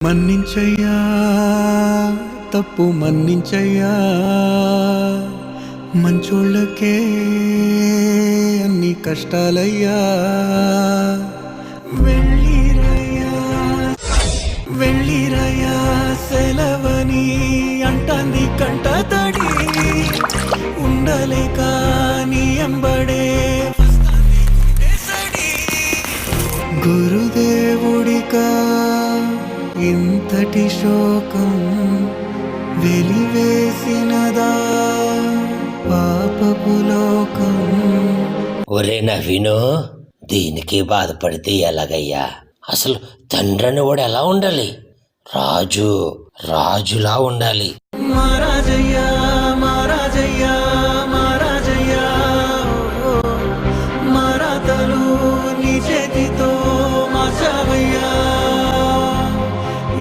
మన్నించయ్యా తప్పు మన్నించయ్యా, మంచోళ్ళకే అన్ని కష్టాలయ్యా. వెళ్ళిరయ్యా వెళ్ళిరయ్యా సెలవని అంటాంది కంట తడి, ఉండలేక నీ ఎంబడే వస్తాంది గుండె సడి. గురుదేవుడికా ఇంతటి శోకం వెలివేసినదా పాపపు లోకం. ఒరే నవీను, దీనికి బాధపడితే ఎలాగయ్యా? అసలు తండ్రిని కూడా ఎలా ఉండాలి? రాజులా ఉండాలి. మహారాజయ్యా